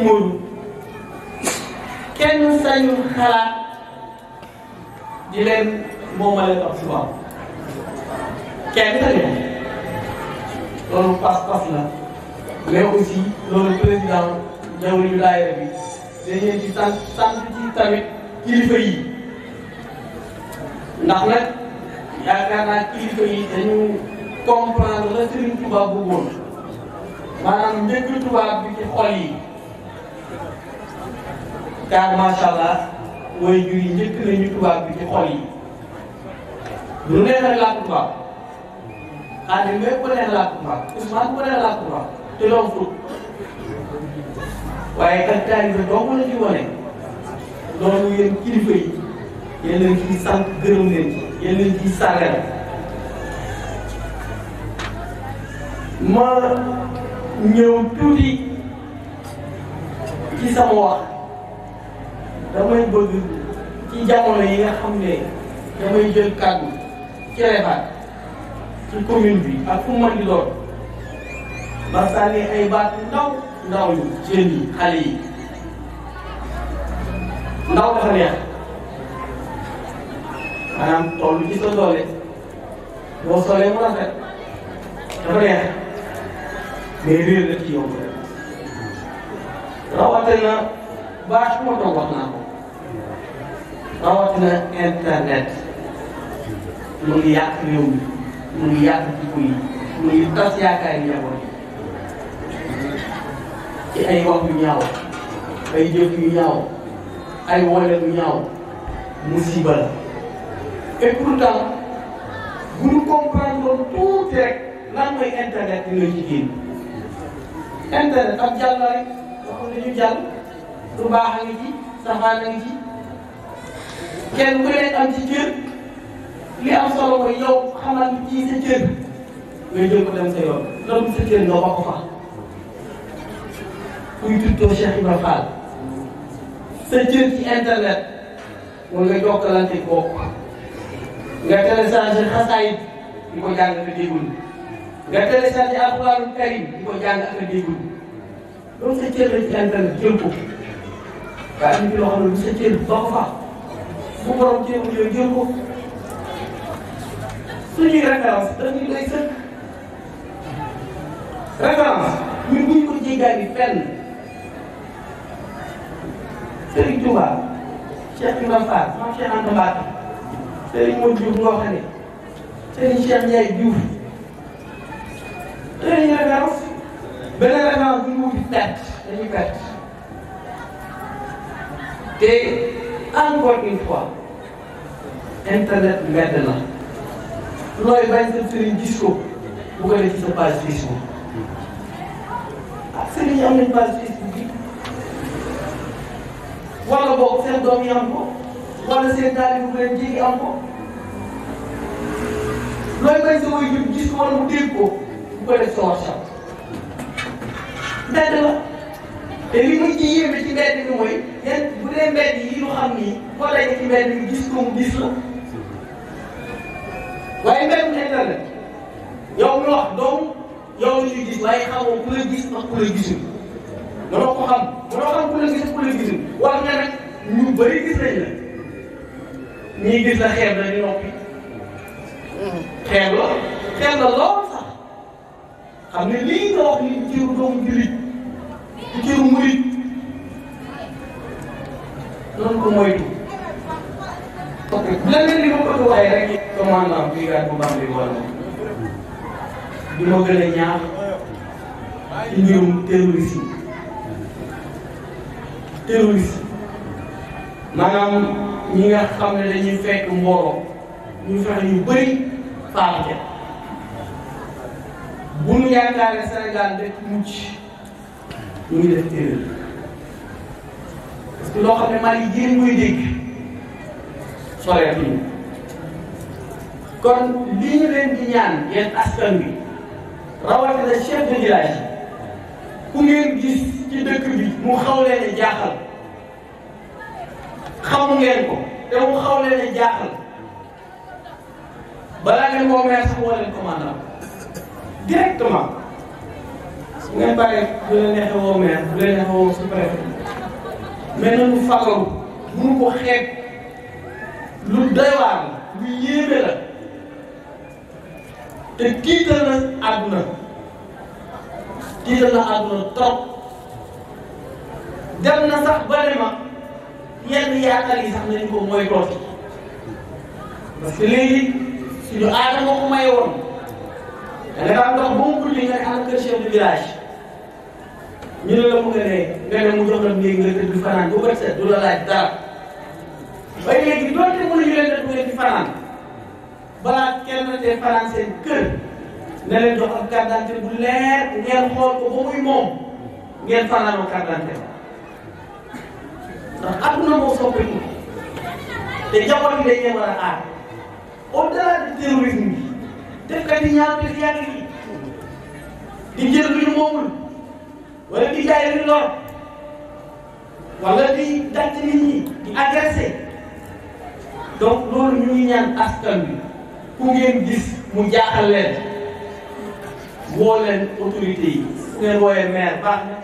Modou kenn sañu xalaat di leen moomale ab tubaab kenn sañu loolu pas-pas la mais aussi loolu président jawriñu daayira bi dañu ci sant ci tamit kilifa yi ndax nag yaakaar naa kilifa yi dañu comprendre la Serigne Touba bëggoon maanaam njëkk tubaab bi ci xol yi car macha allah way jur yi njëkk nañu tubaab bi ci xol yi lu neex rek laa tubaab xaadim lépp ko neex laa tubaab Ousmane ko neex laa tubaab te doom fut waaye kat taalibe dong la ci wane loolu yéen kilifa yi yéen leen ciy sant gërëm leen ci yéen leen ciy sargal ma ñëw tuuti ci sama wax damay bëgg ci jamono yi nga xam ne damay jël kàddu ci Réfane ci commune bi ak fu mu mën di doon ba sànni ay baat ndaw yi jeunes yi xale yi ndaw dafa neex maanaam toll ci sa doole boo solee mu rafet dafa neex mais réer la ci yow rawatina bâche moo toog wax naa ko rawatina internet mu ngi yàq réew mi mu ngi yàq jikko yi mu ngi tas yaakaar yi njaboot ci ay wax yu ñaaw ay jëf yu ñaaw ay wole yu ñaaw musiba la et pourtant bu ñu comprendre tuuti rek lan mooy internet dina ci génn internet ak jàll rek waxoon nañu jàll lu baax a ngi ci safaan a ngi ci kenn ku nekk am ci cër li am solo mooy yow xamal ci sa cër nga jël ko dem sa yoon loolu sa cër nga wax ko fa kuy tuddoo Cheikh Ibrahima Fall sa cër ci internet mooy nga jokkalante kooku nga téléchargé xasaayid di ko jàng ak a déggul nga téléchargé alxuraanul karim di ko jàng ak a déggul loolu sa cër la ci internet jël ko waaye am na ci loo xam ne du sa cër ba ko fa bu borom cër bu yooyu jël ko suñuy référence dañuy doy sëkk référence ñun bu ñu ko jéggaani fenn Serigne Touba Cheikh Ibrahima Fall moom Cheikh Anta Mbacke Serigne Modou Diouf nga wax ne Serigne Cheikh Ndiaye Diouf dañuy référence beneen référence bu ñu wuti perte dañuy perte te encore une fois internet mbedd la looy bañ sa Serigne gis ko bu ko def ci sa page Facebook ak Serigne yi am nañ page Facebook bi wala boog seen doom yi am ko wala seen taalibe bu leen jéggi am ko looy bañ sa waajur gis ko wala mu dégg ko bu ko def sa WhatsApp mbedd la te li muy ci yéeme ci mbedd mi mooy yéen bu dee mbedd yi ñu xam nii boo dajee ci mbedd mi gis ko mu gis la waaye mbeddum internet yow mi wax donc yow la ñuy gis waaye xamoo ku la gis ak ku la gisul mënoo ko xam mënoo xam ku la gis ak ku la gisul wax nga nag ñu bëri gis nañ la ñii gis la xeeb la di noppi xeeb la lool sax xam ne lii nga wax ni ciru doomu jullit ci ciru murit noonu ko moytu ok leneen li ma ko waxee rek commandant brigade bu Bambey wala di ma gën a ñaax ci mbirum terroriste maanaam ñi nga xam ne dañuy fekk mbooloo ñu fexe ñu bëri faatu bu ñu yaakaaree Sénégal dëkk mucc ñu ngi def erreur parce que loo xam ne maa ngi jéem muy dégg soreetuñu kon li ñu leen di ñaan yéen askan wi rawatina chef de village ku ngeen gis ci dëkk bi mu xaw leen a jaaxal xamu ngeen ko te mu xaw leen a jaaxal balaa ngeen koo meer sax woo leen commandant directement bu ngeen paree bu leen neexee woo maire bu leen neexee woo sous-préfet mais nañu fagaru mënu ko xeeb lu doy waar la lu yéeme la te tiital na àdduna trop dem na sax ba ne ma yenn yaakaar yi sax nañu ko mooy tooti parce que léegi suñu aada moo ko may woon da nga daan dox ba mu guddi nga ne am kër chef de village ñu ne la mu nga ne mu jox la léegi nga tëdd fanaan bu bët set du la laaj dara ba léegi doonte mënuñu leen def ngeen di fanaan balaa kenn te fanaan seen kër ne leen jox ak carte d'identité bu leer ngeen xool ko ba muy moom ngeen fanaanoo carte d'identité ndax adduna moo soppeeku te njaboot yi dañ leen war a aar au-delà du terrorisme bi def kat yi ñaaw def yaa ngi di jël lu ñu moomul wala di jaay lu lor wala di dàcc nit ñi di agressé donc loolu ñu ngi ñaan askan bi ku ngeen gis mu jaaxal leen woo leen autorité yi su ngeen wooyee maire baax na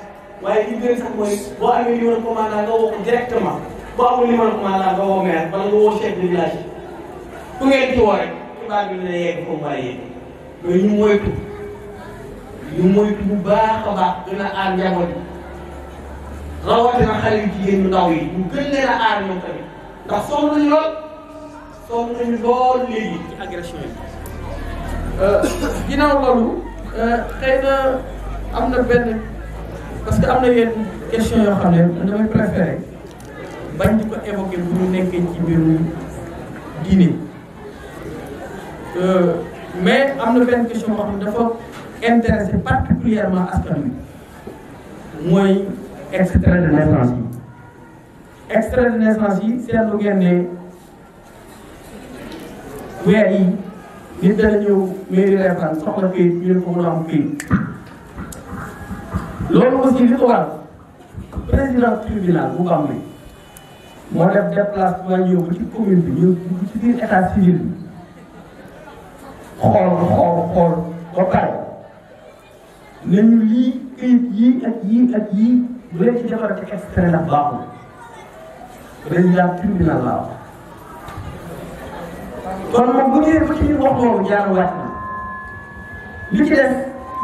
waaye li gën sax mooy boo amee numéro commandant nga woo ko directement boo amul numéro commandant nga woo maire wala nga woo chef de village ku ngeen ci woo rek xibaar bi dina yegg foofu war a yegg mais ñu moytu bu baax a baax gën a aar njaboot yi rawatina xale yu jigéen ñu ndaw yi ñu gën leen a aar ñoom tamit ndax sonn nañu lool léegi ci agression yi. ginnaaw loolu xëy na am na benn parce que am na yenn question yoo xam ne damay préféré bañ di ko évoquer bu ñu nekkee ci mbirum diine mais am na benn question boo xam ne dafa intéressé particulièrement askan wi mooy extrait de naissance yi. extrait de naissance yi seetlu ngeen ne weer yi nit dana ñëw mairie Réfane soxla këyit ñu ne ko mën a am këyit loolu aussi li ko waral président tribunal bu Bambey moo def déplacement ñëw ba ci commune bi ñëw ci biir état civil bi xool ba pare nañu lii këyit yii ak yii bu leen ci defaree ci extrait ndax baaxul président tribunal laa wax. kon moom bu ñëwee ba ci biir wax loolu jaar wàcc na li ci def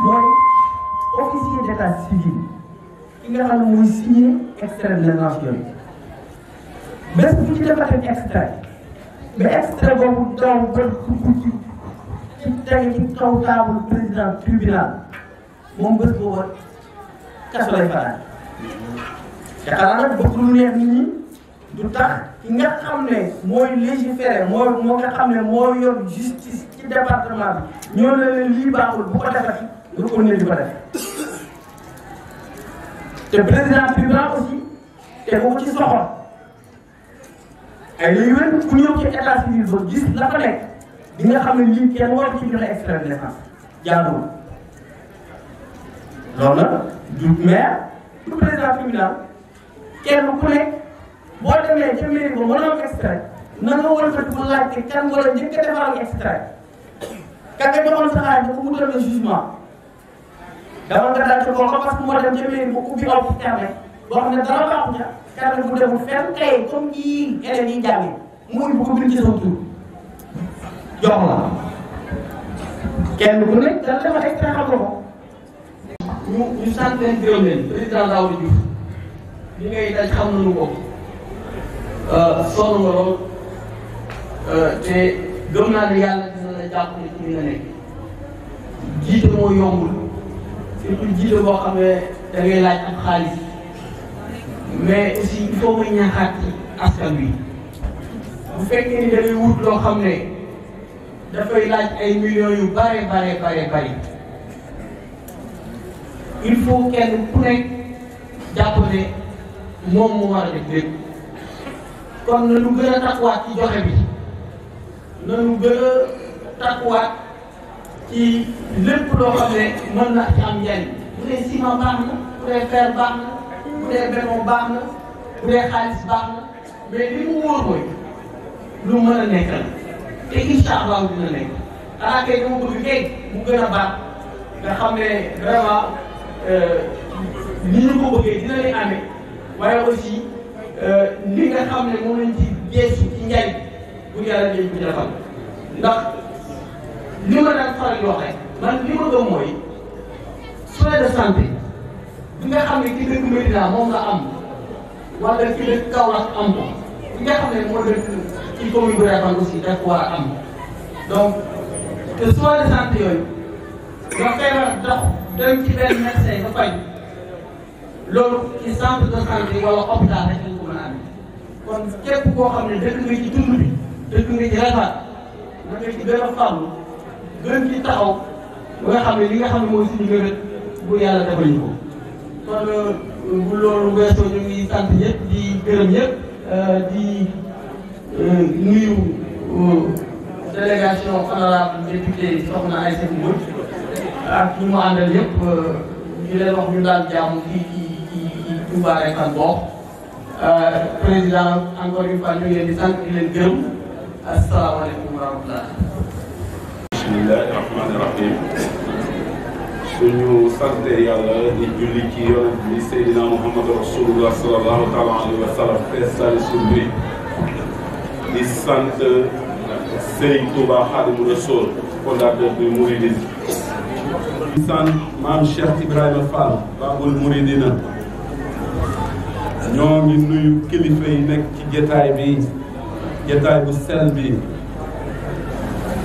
mooy officier d'état civil ki nga xam ne mooy signé extrait de naissance yooyu bés bu ci defatee extrait ba extrait boobu daw ba dugg ci tege ci kaw table président tribunal moom bés boobu kaso lay fanaan te xanaa nag bëgg lu neex nit ñi du tax ki nga xam ne mooy légiférer moo nga xam ne moo yor justice ci département bi ñoo ne leen lii baaxul bu ko defati nga ko ne di ko def te président tribunal aussi te bu ci soxor ay léegi wén ku ñëw ci état civil ba gis la fa nekk di nga xam ne lii kenn war ci joxe extrait de naissance jaaduwul loolu nag du maire du président tribunal kenn ku nekk boo demee ca mairie ba mën a am extrait na nga war a fekk mu laajte kan wala njëkk a defaral extrait ka nga joxoon sa xaalis ba ko wutal na jugement dama nga daal ci kooku parce que moo dem ca mairie ba ubbi aw ci carnet boo xam ne dara baaxu ca carnet bu demul fenn kay comme yii élèves yi jàngee muy bu ko bind ci sa tur jox la kenn ku nekk dana defal extrait xam nga ko. ñu sant leen gërëm leen président Daouda Diouf li ngay daj xam nañu ko. sonn nga lool te gëm naa ne yàlla dina la jàppale ci li nga nekk jiite moo yombul surtout jiite boo xam ne da ngay laaj am xaalis mais aussi il faut nga ñaaxaat ci askan bi bu fekkee ni da ngay wut loo xam ne dafay laaj ay millions yu bare il faut kenn ku nekk jàpp ne moom moo war a def lépp. kon nañu gën a takkuwaat ci joxe bi nañu gën a takkuwaat ci lépp loo xam ne mën na ci am njariñ bu dee ciment baax na bu dee fer baax na bu dee béton baax na bu dee xaalis baax na mais li mu wóor mooy lu mën a nekk la te incha allah dina nekk xanaa kay dama bëgg kay mu gën a baax nga xam ne vraiment ni ñu ko bëggee dina leen amee waaye aussi li nga xam ne moom lañ ci geesu ci njariñ bu yàlla leen ko defal ndax li ma daan faral di wax rek man li ma gëm mooy soins de santé bi nga xam ne ci dëkk Médina moom la am wala ci dëkk Kaolack am ko bi nga xam ne moo dëkk ci commune bu Réfane aussi daf ko war a am donc te soins de santé yooyu nga feebar dox dem ci benn médecin ba faj loolu ci centre de santé wala hôpital rek lañ ko mën a amee kon képp koo xam ne dëkk nga ci tund bi dëkk nga ci Réfane na nga ci gën a farlu gën ci taxaw ba nga xam ne li nga xam ne mooy suñu gërëm bu yàlla defal ñu ko kon bu loolu weesoo ñu ngi sant ñëpp di gërëm ñëpp di nuyu délégation honorable député soxna Aïssatou Mbodj ak ñi mu àndal yëpp di leen wax ñu daal jàmm fii ci Touba Réfane boox président encore une fois ñu ngi leen di sant di leen gërëm asalaamaaleykum wa rahmatulah. bismillahi rahmaani rahim suñu sante yàlla di julli ci yonent bi Seydina Muhammad rasulullah sallallahu taala alayhi wa sallam feesal suñu di sant Serigne Touba Khadimou Rassoul fondateur du Mouridisme di sant maam Cheikh Ibrahima Fall Babul Mouridina ñoo ngi nuyu kilifa yi nekk ci jotaay bi jotaay bu sell bi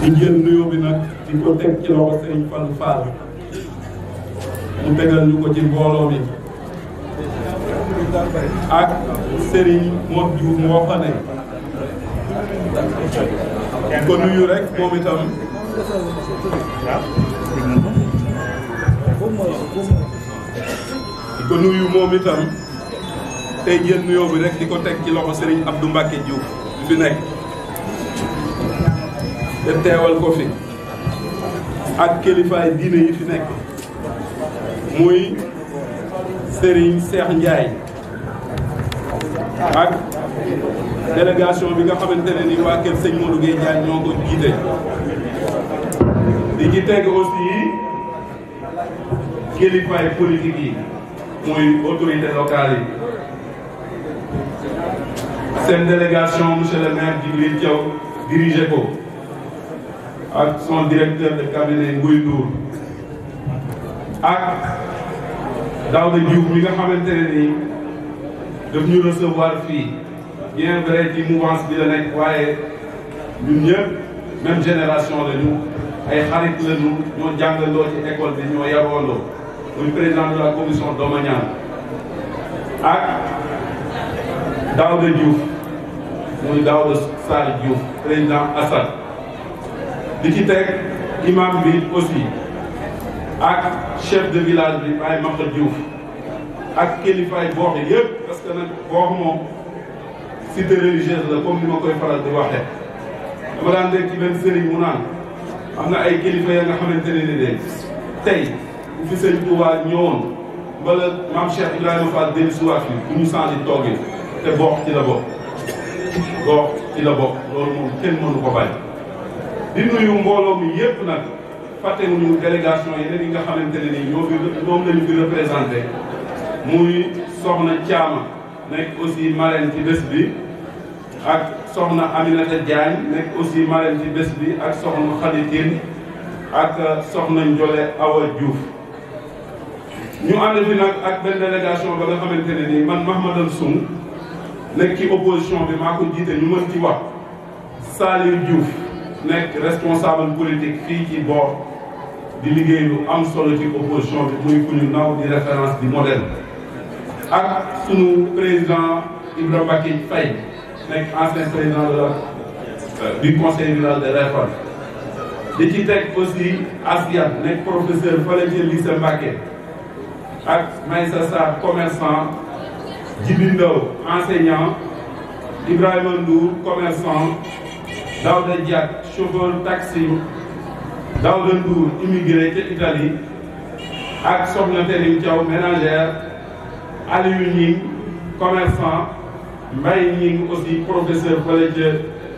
di jël nuyoo bi nag di ko teg ci loxo Serigne Fallou Fall mu tegal ñu ko ci mbooloo mi ak Serigne Modou Diouf moo fa ne di ko nuyu rek moom itam di ko nuyu moom itam tey jël nuyoo bi rek di ko teg ci loxo Serigne Abdou Mbacké Diouf bi fi nekk te teewal ko fi ak kilifaay diine yi fi nekk muy Serigne Cheikh Ndiaye ak délégation bi nga xamante ne ni waa kër sëñ Modou Gueye Ndiaye ñoo ko jiite di ci teg aussi kilifaay politique yi muy autorité locale yi seen délégation monsieur le maire Djibril Thiaw dirigé ko ak son directeur de cabinet Nguy Ndour ak Daouda Diouf mi nga xamante ne nii daf ñu recevoir fii bien vrai ci mouvance bi la nekk waaye ñun ñëpp même génération la ñu ay xarit la ñu ñoo jàngandoo ci école bi ñoo yaroondoo muy président de la commission domaniale ak Daouda Diouf muy Daouda Sall Diouf président Assad di ci teg imam bi aussi ak chef de village bi Baye Makhtar Diouf ak kilifaay boox yëpp parce que nag boox moom cité religieuse la comme ni ma koy faral di waxee dama daan dégg ci benn sëriñ mu naan am na ay kilifa ya nga xamante ne ni de tey bu fi sëñ Touba ñëwoon wala maam Cheikh Ibrahima Fall dellu si waat bi bu ñu changé toogee te boox ci la bokk boox ci la bokk loolu moom kenn mënu ko bàyyi di nuyu mbooloo mi yëpp nag fàttewuñu délégation yeneen yi nga xamante ne nii ñoom lañu fi représenté muy soxna Thiama nekk aussi marraine ci bés bi ak soxna Aminata Diagne nekk aussi marraine ci bés bi ak soxna Khady Tine ak soxna Ndiolé Awa Diouf ñu ànd fi nag ak benn délégation ba nga xamante ne nii man Mahmadane Soum nekk ci opposition bi maa ko jiite ñu mën ci wax Saliou Diouf nekk responsable politique fii ci boor di liggéey lu am solo ci opposition bi muy ku ñu naw di référence di modèle ak sunu président Ibrahima Mbacké Faye nekk ancien président de la du conseil rural de Réfane di ci teg aussi Asiat nekk professeur fële ci lycée Mbacké ak Maïssa Sarr commerçant Djibi Ndaw enseignant Ibrahima Ndour commerçant Daouda Diak chauffeur taxi Daouda Ndour immigré ca Italie ak Soxna Terim Thiaw ménagère Aliou Ñing commerçant Mbaye Ñing aussi professeur fële ca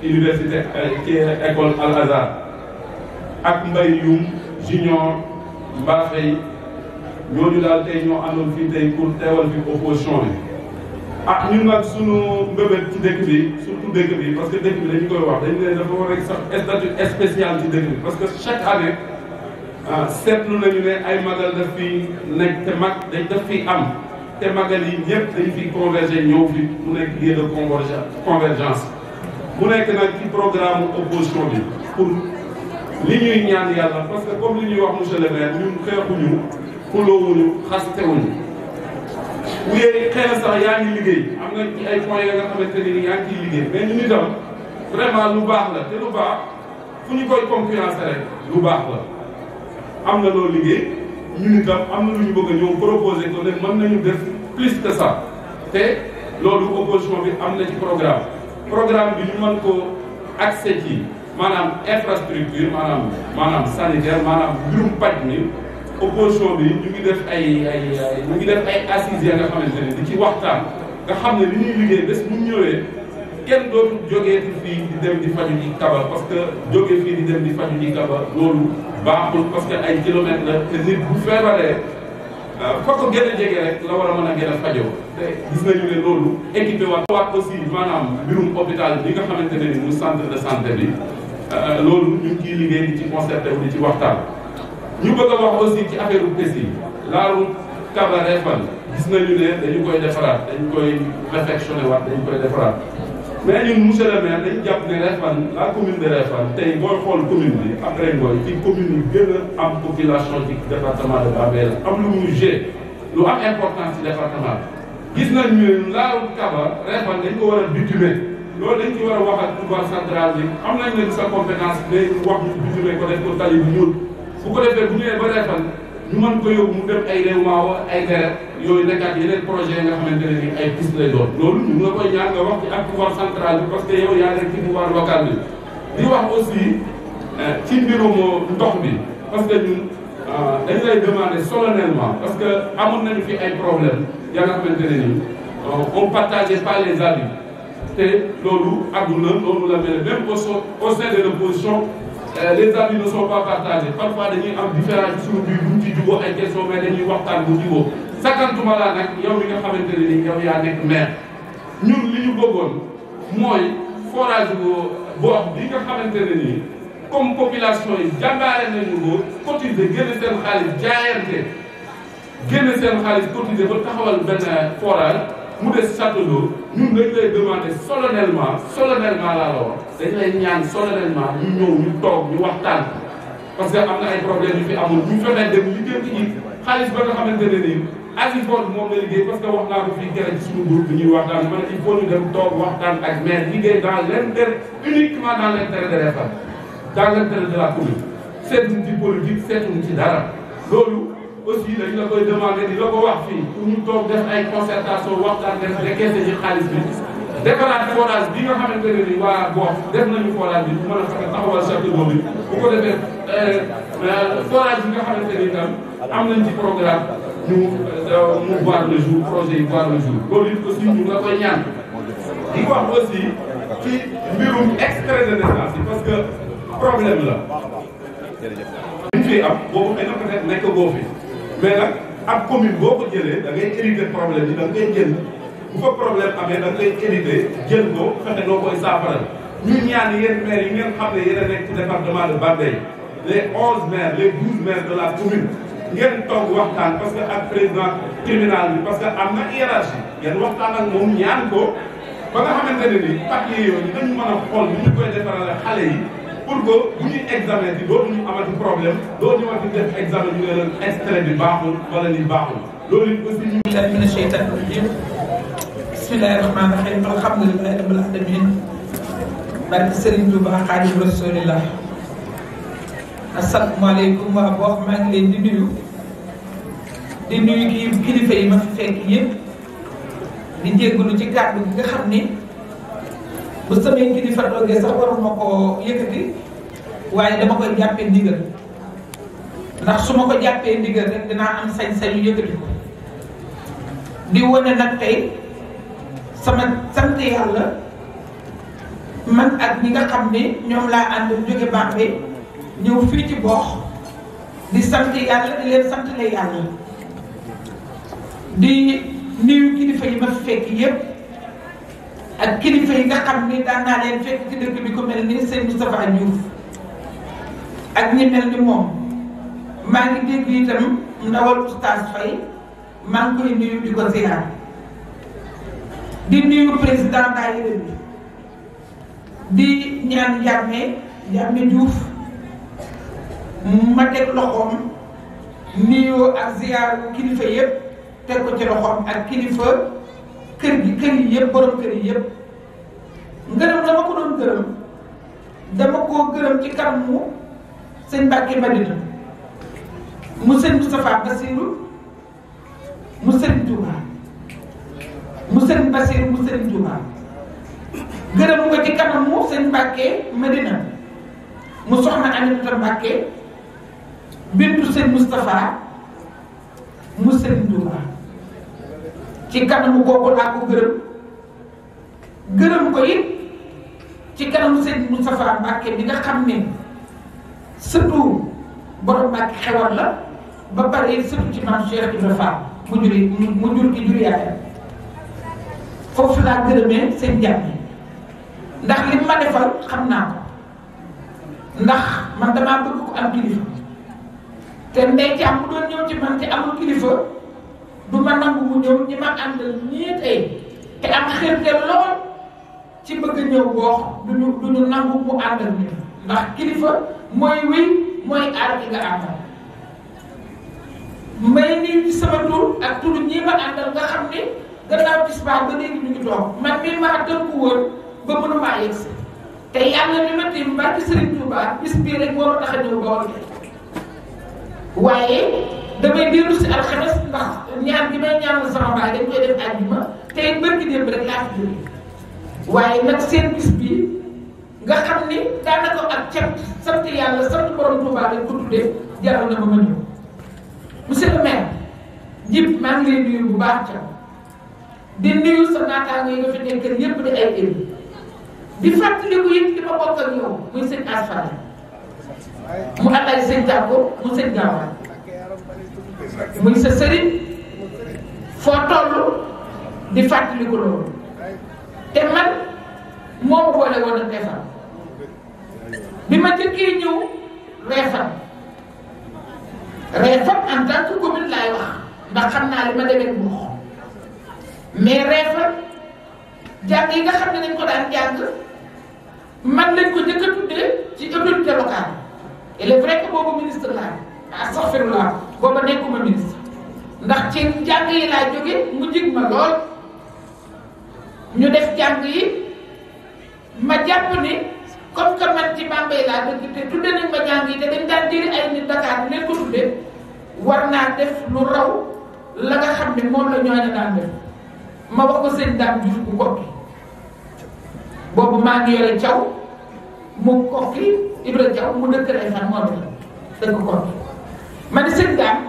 université ci école Al Azhar ak Mbaye Youm junior Mbafey ñooñu daal tey ñoo àndoon fii tey pour teewal fi opposition bi. ah ñun nag sunu mbébét ci dëkk bi surtout dëkk bi parce que dëkk bi dañu koy wax dañu ne dafa war a sax statut spécial ci dëkk bi parce que chaque année seetlu nañu ne ay magal daf fi nekk te mag dañ daf fi am te magal yi ñëpp dañ fi converger ñëw fi mu nekk lieu de convergence mu nekk nag ci programme opposition bi pour li ñuy ñaan yàlla parce que comme li ñuy wax monsieur le maire ñun xeexuñu xuloowuñu xastewuñu wuyee xëy na sax yaa ngi liggéey am na ci ay points ya nga xamante ne ni yaa ngi ciy liggéey mais ñun itam vraiment lu baax la te lu baax fu ñu koy concurrencer rek lu baax la am na loo liggéey ñun itam am na lu ñu bëgg a ñëw proposer ko ne mën nañu def plus que ça te loolu opposition bi am na ci programme bi ñu mën ko accès ci maanaam infrastructure maanaam sanitaire maanaam mbirum paj mi opposition bi ñu ngi def ay assises ya nga xamante ne di ci waxtaan nga xam ne li ñuy liggéey bés bu ñëwee kenn dootul jógee fii di dem di faju ci Kaba parce que jógee fii di dem di faju ci Kaba loolu baaxul parce que ay kilomètres la te nit bu feebaree fa ko gën a jege rek la war a mën a gën a fajoo te gis nañu ne loolu équipé waat aussi maanaam mbirum hôpital bi nga xamante ne ni mu centre de santé bi loolu ñu ngi ciy liggéey di ci concerté wu di ci waxtaan. ñu bëgg a wax aussi ci affaire pes yi la route Kaba Refane gis nañu ne dañu koy defaraat dañu koy réfectionné waat dañu koy defaraat mais ñun monsieur le maire dañu jàpp ne Refane la commune de Refane tey booy xool commune bi après Ngoye ci commune yi gën a am population ci département de Bambey am lu mu gé lu am importance ci département bi gis nañu ne la route Kaba Refane dañ ko war a bitumer loolu dañ ci war a wax ak pouvoir central bi am nañ leen sa compétence mais wax ñu bitumer ko def ko tali bu ñuul bu ko defee bu ñëwee ba Refane ñu mën ko yóbbu mu dem ay réew maawa ay deret yooyu nekkaat yeneen projet nga xamante ne ni ay piste lay doon loolu ñu nga koy ñaan nga wax ci ak pouvoir central bi parce que yow yaa nekk ci pouvoir local bi di wax aussi ci mbirum ndox bi parce que ñun dañ lay demander solennellement parce que amoon nañu fi ay problème yaa nga xamante ne ni on partageait pas les avis te loolu àdduna loolu la mel même au sein de l'opposition les avis ne sont pas partagés parfois dañuy am différence ci suñu biir buñ ci jubóo ay questions mais dañuy waxtaan bu jubóo sakantuma laa nag yow mi nga xamante ne ni yow yaa nekk maire ñun li ñu bëggoon mooy forage boo bi nga xamante ne nii comme population yi jàmbaare nañu ko cotiser génn seen xaalis jaayante génn seen xaalis cotiser ba taxawal benn forage mu des château d'eau ñun dañ lay demander solennellement laa la wax dañ lay ñaan solennellement ñu ñëw ñu toog ñu waxtaan parce que am na ay problèmes yu fi amul ñu fexe dem liggéey ci xaalis ba nga xamante ne nii Asifor moom la liggéey parce que wax naa ko fii keroog ci suñu groupe bi ñuy waxtaan ma ne il faut ñu dem toog waxtaan ak maire liggéey dans l'intérêt uniquement dans l'intérêt de Refane dans l'intérêt de la commune seetuñu ci politique seetuñu ci dara loolu aussi dañu la koy demandé di la ko wax fii pour ñu toog def ay concertation waxtaan def décaissé ci xaalis bi defaraat forage bi nga xamante ne ni waa gox def nañu forage bi mën a fexe taxawal château d'eau bi bu ko defee forage bi nga xamante ni tam am nañ ci programme ñu mu voir le jour projet yi voir le jour loolu it aussi ñu nga koy ñaan di wax aussi ci mbirum extrait de naissance yi parce que problème la ñu fi am boobu xëy na peut-être nekk boo fi mais nag ab commune boo ko jëlee da ngay hériter problème yi da nga koy jël bu fa problème amee da nga koy hériter jël ko fexe noo koy saafara ñu ñaan yéen maires yi ngeen xam ne yéen a nekk ci département de Bambey les 11 maires les 12 maires de la commune ngeen toog waxtaan parce que ak président tribunal bi parce que am na hiérarchie ngeen waxtaan ak moom ñaan ko ba nga xamante ne ni papier yooyu dañu mën a xool bu ñu koy defarale xale yi pour que bu ñuy examen bi dootuñu amati problème dootuñu amati def examen ñu ne leen extrait bi baaxul wala ni baaxul loolu it aussi ñu. mina sheytaani rajiim bismillahi rahmaani rahiim alhamdulillahi rabbil alamin barke Serigne Touba Xaadimu Rasulillah asalaamaaleykum waa boo maa ngi leen di nuyu kilifa yi ma fi fekk yëpp di jéggalu ci kàddu gi nga xam ni bu samay kilifa toogee sax waruma koo yëkkati waaye dama koy jàppee ndigal ndax su ma ko jàppee ndigal rek dinaa am sañ-sañu yëkkati ko di wane nag tey sama sant yàlla man ak ñi nga xam ne ñoom laa ànd jóge Bambey ñëw fii ci Boox di sant yàlla di leen sant la yàlla di nuyu kilifa yi ma fi fekk yépp ak kilifa yi nga xam ni daan naa leen fekk ci dëkk bi ku mel ni sëñ Moustapha Diouf ak ñi mel ni moom maa ngi dégg itam ndawal oustaz Faye maa ngi koy nuyu di ko ziar di nuyu président daayira bi di ñaan Yàmme Diouf ma teg loxoom nuyoo ak ziar kilifa yëpp teg ko ci loxoom ak kilifa kër yi yëpp borom kër yi yëpp ngërëm dama ko doon gërëm dama koo gërëm ci kanamu sëñ Mbacke Madina mu sëñ Moustapha Bassirou mu sëñ Touba mu sëñ Bassirou mu sëñ Touba gërëm ko ci kanamu sëñ Mbacke Madina mu soxna Aminata Mbacke bintu sëñ Moustapha mu sëñ Touba ci kanamu kooku laa ko gërëm ko it ci kanamu sëñ Moustapha Mbacke bi nga xam ne surtout borom Mbacke xewal la ba pare surtout ci maam Cheikh Ibrahima Fall mu jur ki jur yaayam foofu laa gërëmee seen jàmm ndax li ma defal xam naa ko ndax man damaa bëgg ko am kilifa te ndey ci am mu doon ñëw ci man te amul kilifa du ma nangu mu ñëw ñi ma àndal ñii tey te am xirte lool ci bëgg ñëw boox duñu nangu mu àndal nit ndax kilifa mooy wéy mooy aar ki nga àndal may nii ci sama tur ak turu ñii ma àndal nga xam ne gannaaw tisbaar ba léegi ñu ngi toog man mii maa tënku woon ba mënumaa yegg si te yàlla li ma tiim barki Serigne Touba bis bii rek moo ma tax a ñëw ba woon waaye damay dellu si alxames ndax ñaan gi may ñaanal sama baay dañ koy def àjjuma te it barki démb rek laa fi jógee waaye nag seen bis bii nga xam ni daanaka ak sant yàlla sant borom Touba lañ ko tuddee jaral na ma ñëw monsieur le maire Djib maa ngi lay nuyu bu baax ca di nuyu sa naataango yi nga fi nekkal yépp di ay élu di fàttaliku yëpp di ma bokk ak yow muy sëñ Asfal mu àndal sëñ Tàkko mu sëñ Gaawaan muy sa sëriñ foo toll di fàttaliku loolu te man moo boole woon ak Réfane bi ma njëkkee ñëw Réfane en tant que commune laay wax ndax xam naa li ma demee Mbour mais Réfane jàng yi nga xam ne dañ ko daan jàng man lañ ko njëkk a tuddee ci autorité locale il est vrai que boobu ministre laa astaghfirullah booba nekkuma ministre ndax ci jàng yi laa jóge mu jig ma lool ñu def jàng yi ma jàpp ni comme que man ci Bambey laa dëkk te tudde nañ ma jàng yi te dañ daan jëri ay nit Dakar leen ko tudde war naa def lu raw la nga xam ne moom la ñooñu daan def ma wax ko sëñ Dame Diouf bu Kokki boobu maa ngi yore Thiaw mu Kokki Ibra Thiaw mu dëkk Réfane moom la dëkk Kokki ma ne sëñ Dame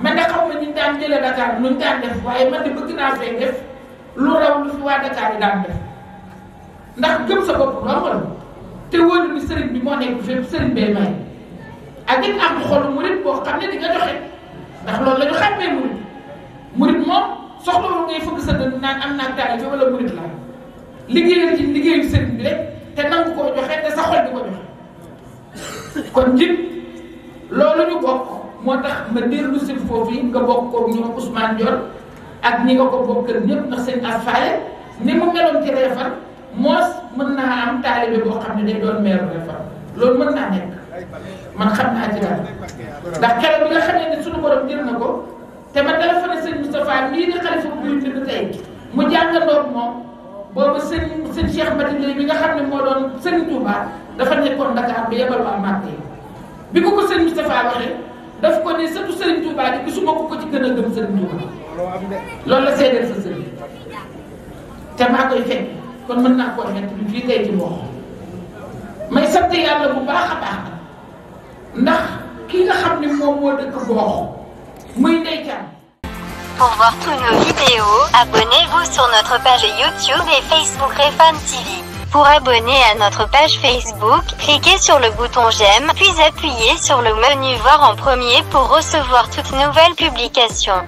man de xaw ma ñu daan jëlee Dakar nuñ daan def waaye man de bëgg naa fee def lu raw lu fi waa Dakar yi daan def ndax gëm sa bopp normal te wóolu ni sëriñ bi moo nekk fépp sëriñ bee may ak it am xolu murit boo xam ne di nga joxe ndax loolu la ñu xàmmee murit moom soxlawul ngay fëgg sa dënn naan am naa taalibe wala murit la liggéeyal ci liggéeyu sëriñ bi rek te nangu koo joxe te sa xol di ko joxe kon Djib loolu ñu bokk moo tax ma dellu si foofu yi nga bokk koog ñoom Ousmane Dior ak ñi nga ko bokkal ñëpp ndax seen asfaale ni mu meloon ci Réfane moos mën naa am taalibe boo xam ne day doon maire Réfane loolu mën naa nekk man xam naa ci dara ndax keroog bi nga xam ne suñu borom jël na ko te ma téléphoné sëñ Moustapha mii di xalifa bu bind tey mu jàngandoog moom boobu sëñ Cheikh Madina bi nga xam ne moo doon sëñ Touba dafa nekkoon Dakar bi yebal waa Màkka yi bi ko sëñ Moustapha waxee daf ko ne sëtu sëriñ Touba di gisuma ko ci gën a gëm sëriñ Touba loolu la seedeel sa sëriñ te maa koy fekk kon mën naa koo xet bi fii tey ci Mbour may sant yàlla bu baax a baax ndax ki nga xam ne moom moo dëkk Mbour muy Ndeye Thiam. Pour voir tous nos vidéos, abonnez-vous sur notre page YouTube et Facebook Réfane TV. Pour abonner à notre page Facebook, cliquez sur le bouton j'aime, puis appuyez sur le menu voir en premier pour recevoir toutes nouvelles publications.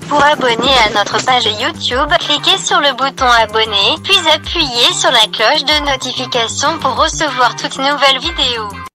Pour abonner à notre page YouTube, cliquez sur le bouton abonner, puis appuyez sur la cloche de notification pour recevoir toutes nouvelles vidéos.